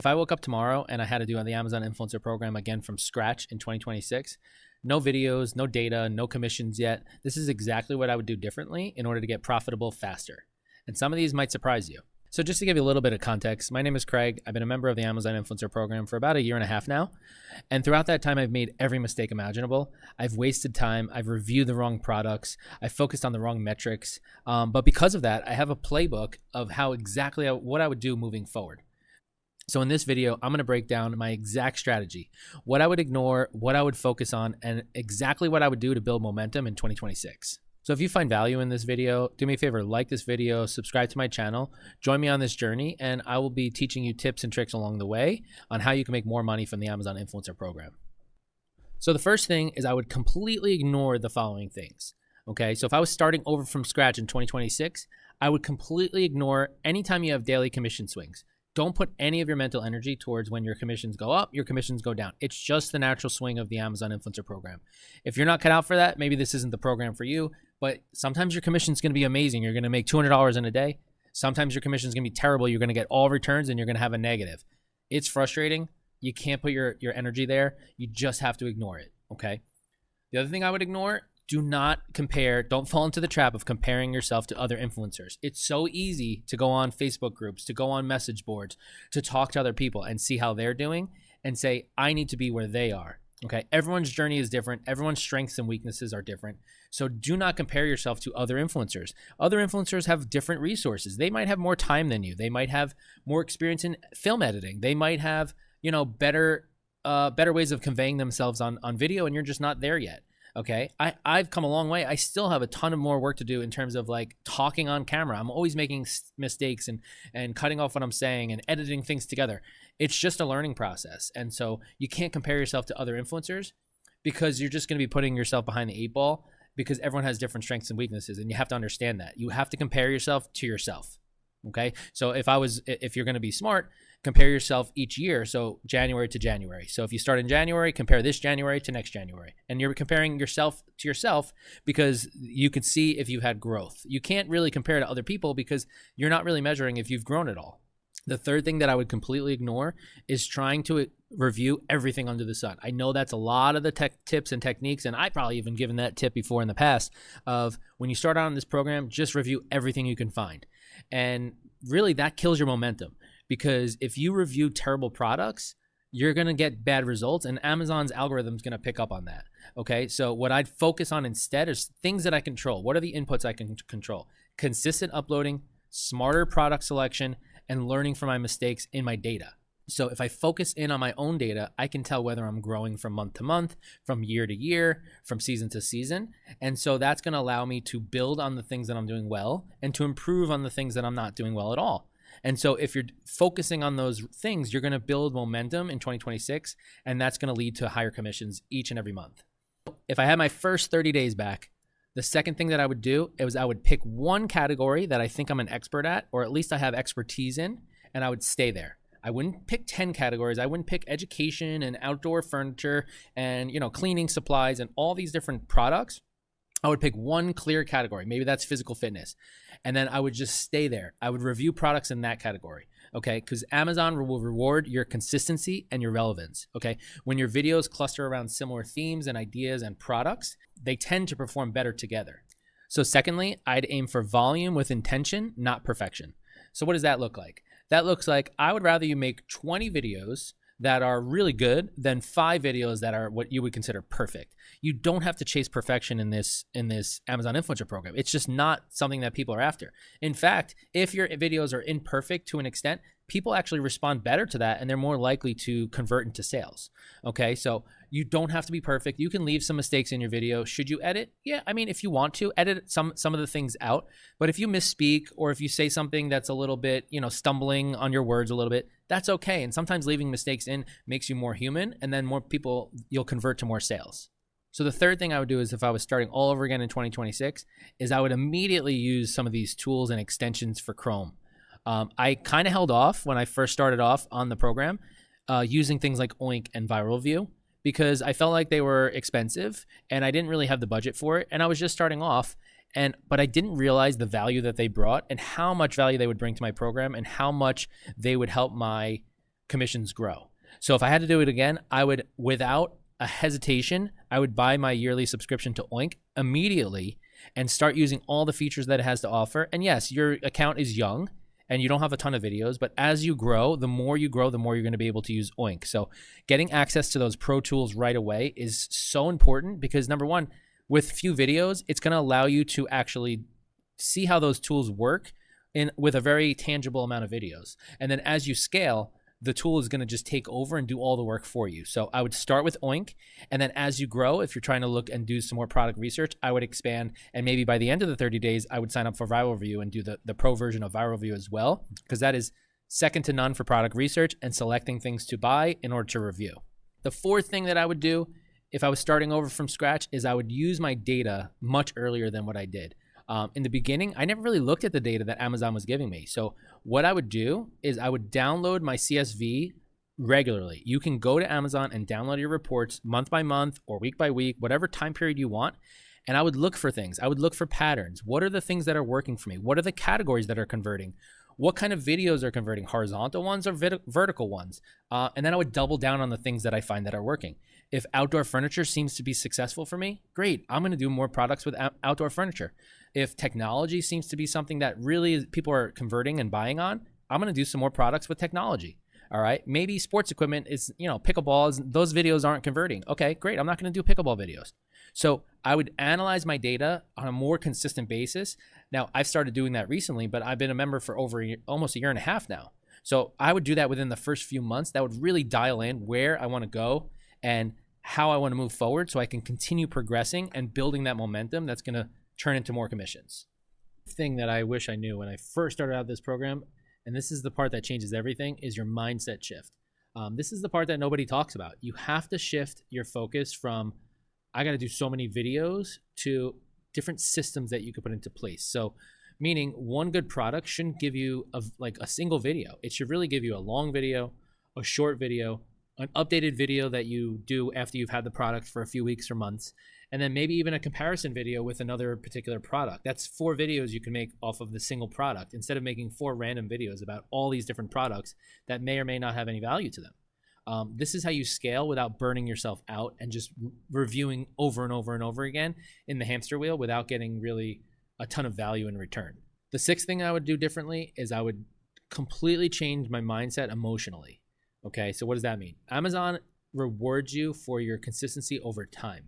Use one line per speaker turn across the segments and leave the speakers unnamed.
If I woke up tomorrow and I had to do the Amazon influencer program again from scratch in 2026, no videos, no data, no commissions yet, this is exactly what I would do differently in order to get profitable faster. And some of these might surprise you. So just to give you a little bit of context, my name is Craig. I've been a member of the Amazon influencer program for about 1.5 years now. And throughout that time, I've made every mistake imaginable. I've wasted time. I've reviewed the wrong products. I've focused on the wrong metrics. But because of that, I have a playbook of how exactly what I would do moving forward. So in this video, I'm going to break down my exact strategy, what I would ignore, what I would focus on, and exactly what I would do to build momentum in 2026. So if you find value in this video, do me a favor, like this video, subscribe to my channel, join me on this journey, and I will be teaching you tips and tricks along the way on how you can make more money from the Amazon influencer program. So the first thing is I would completely ignore the following things. Okay, so if I was starting over from scratch in 2026, I would completely ignore anytime you have daily commission swings. Don't put any of your mental energy towards when your commissions go up, your commissions go down. It's just the natural swing of the Amazon influencer program. If you're not cut out for that, maybe this isn't the program for you, but sometimes your commission is going to be amazing. You're going to make $200 in a day. Sometimes your commission is going to be terrible. You're going to get all returns and you're going to have a negative. It's frustrating. You can't put your energy there. You just have to ignore it, okay? The other thing I would ignore, do not compare, don't fall into the trap of comparing yourself to other influencers. It's so easy to go on Facebook groups, to go on message boards, to talk to other people and see how they're doing and say, I need to be where they are. Okay, everyone's journey is different. Everyone's strengths and weaknesses are different. So do not compare yourself to other influencers. Other influencers have different resources. They might have more time than you. They might have more experience in film editing. They might have, better ways of conveying themselves on video, and you're just not there yet. Okay, I've come a long way. I still have a ton of more work to do in terms of like talking on camera. I'm always making mistakes and cutting off what I'm saying and editing things together. It's just a learning process. And so you can't compare yourself to other influencers because you're just going to be putting yourself behind the 8 ball because everyone has different strengths and weaknesses. And you have to understand that. You have to compare yourself to yourself. Okay, so if you're going to be smart, compare yourself each year. So January to January. So if you start in January, compare this January to next January. And you're comparing yourself to yourself because you can see if you had growth. You can't really compare to other people because you're not really measuring if you've grown at all. The third thing that I would completely ignore is trying to review everything under the sun. I know that's a lot of the tech tips and techniques, and I've probably even given that tip before in the past of when you start out on this program, just review everything you can find. And really that kills your momentum because if you review terrible products, you're going to get bad results and Amazon's algorithm is going to pick up on that. Okay, so what I'd focus on instead is things that I control. What are the inputs I can control? Consistent uploading, smarter product selection, and learning from my mistakes in my data. So if I focus in on my own data, I can tell whether I'm growing from month to month, from year to year, from season to season. And so that's going to allow me to build on the things that I'm doing well and to improve on the things that I'm not doing well at all. And so if you're focusing on those things, you're going to build momentum in 2026, and that's going to lead to higher commissions each and every month. If I had my first 30 days back, the second thing that I would do is I would pick one category that I think I'm an expert at, or at least I have expertise in, and I would stay there. I wouldn't pick 10 categories. I wouldn't pick education and outdoor furniture and, cleaning supplies and all these different products. I would pick one clear category. Maybe that's physical fitness. And then I would just stay there. I would review products in that category. Okay, because Amazon will reward your consistency and your relevance. Okay, when your videos cluster around similar themes and ideas and products, they tend to perform better together. So secondly, I'd aim for volume with intention, not perfection. So what does that look like? That looks like I would rather you make 20 videos that are really good than 5 videos that are what you would consider perfect. You don't have to chase perfection in this Amazon influencer program. It's just not something that people are after. In fact, if your videos are imperfect to an extent, people actually respond better to that and they're more likely to convert into sales. Okay, so you don't have to be perfect. You can leave some mistakes in your video. Should you edit? Yeah, I mean, if you want to, edit some of the things out. But if you misspeak or if you say something that's a little bit, stumbling on your words a little bit, that's okay. And sometimes leaving mistakes in makes you more human, and then more people, you'll convert to more sales. So the third thing I would do is if I was starting all over again in 2026, is I would immediately use some of these tools and extensions for Chrome. I kind of held off when I first started off on the program using things like Oink and Viral View, because I felt like they were expensive and I didn't really have the budget for it. And I was just starting off, but I didn't realize the value that they brought and how much value they would bring to my program and how much they would help my commissions grow. So if I had to do it again, I would, without a hesitation, I would buy my yearly subscription to Oink immediately and start using all the features that it has to offer. And yes, your account is young and you don't have a ton of videos, but as you grow, the more you're going to be able to use Oink. So getting access to those pro tools right away is so important because number one, with few videos, it's going to allow you to actually see how those tools work with a very tangible amount of videos. And then as you scale, the tool is going to just take over and do all the work for you. So I would start with Oink, and then as you grow, if you're trying to look and do some more product research, I would expand, and maybe by the end of the 30 days, I would sign up for Viral Review and do the pro version of Viral Review as well, because that is second to none for product research and selecting things to buy in order to review. The fourth thing that I would do if I was starting over from scratch is I would use my data much earlier than what I did. In the beginning, I never really looked at the data that Amazon was giving me. So what I would do is I would download my CSV regularly. You can go to Amazon and download your reports month by month or week by week, whatever time period you want. And I would look for things. I would look for patterns. What are the things that are working for me? What are the categories that are converting? What kind of videos are converting? Horizontal ones or vertical ones? And then I would double down on the things that I find that are working. If outdoor furniture seems to be successful for me, great. I'm going to do more products with outdoor furniture. If technology seems to be something that really people are converting and buying on, I'm going to do some more products with technology. All right. Maybe sports equipment is, pickleballs. Those videos aren't converting. Okay, great. I'm not going to do pickleball videos. So I would analyze my data on a more consistent basis. Now, I've started doing that recently, but I've been a member for almost a year and a half now. So I would do that within the first few months. That would really dial in where I want to go and how I want to move forward so I can continue progressing and building that momentum that's going to turn into more commissions. Thing that I wish I knew when I first started out this program, and this is the part that changes everything, is your mindset shift. This is the part that nobody talks about. You have to shift your focus from, I got to do so many videos, to different systems that you could put into place. So meaning one good product shouldn't give you a single video. It should really give you a long video, a short video, an updated video that you do after you've had the product for a few weeks or months, and then maybe even a comparison video with another particular product. That's 4 videos you can make off of the single product instead of making 4 random videos about all these different products that may or may not have any value to them. This is how you scale without burning yourself out and just reviewing over and over and over again in the hamster wheel without getting really a ton of value in return. The 6th thing I would do differently is I would completely change my mindset emotionally. Okay, so what does that mean? Amazon rewards you for your consistency over time.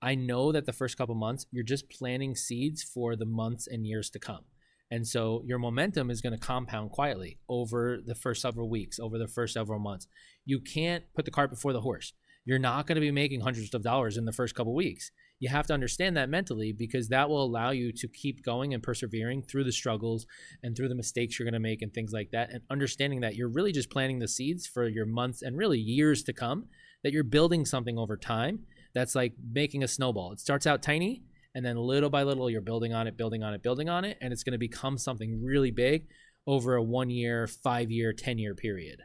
I know that the first couple months, you're just planting seeds for the months and years to come. And so your momentum is going to compound quietly over the first several weeks, over the first several months. You can't put the cart before the horse. You're not going to be making hundreds of dollars in the first couple weeks. You have to understand that mentally, because that will allow you to keep going and persevering through the struggles and through the mistakes you're going to make and things like that. And understanding that you're really just planting the seeds for your months and really years to come, that you're building something over time. That's like making a snowball. It starts out tiny, and then little by little, you're building on it, building on it, building on it, and it's going to become something really big over a 1 year, 5 year, 10-year period.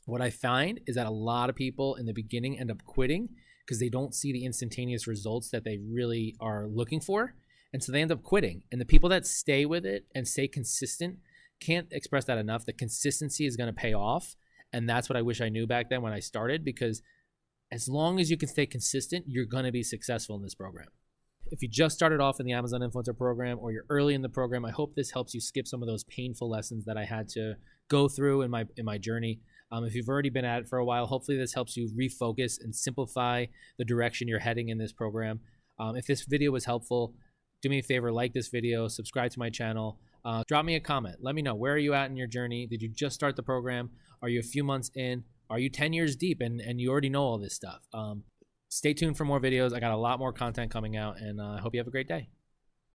What I find is that a lot of people in the beginning end up quitting because they don't see the instantaneous results that they really are looking for, and so they end up quitting. And the people that stay with it and stay consistent can't express that enough. The consistency is going to pay off, and that's what I wish I knew back then when I started, because as long as you can stay consistent, you're going to be successful in this program. If you just started off in the Amazon Influencer Program or you're early in the program, I hope this helps you skip some of those painful lessons that I had to go through in my journey. If you've already been at it for a while, hopefully this helps you refocus and simplify the direction you're heading in this program. If this video was helpful, do me a favor, like this video, subscribe to my channel, drop me a comment. Let me know, where are you at in your journey? Did you just start the program? Are you a few months in? Are you 10 years deep and you already know all this stuff? Stay tuned for more videos. I got a lot more content coming out, and I hope you have a great day.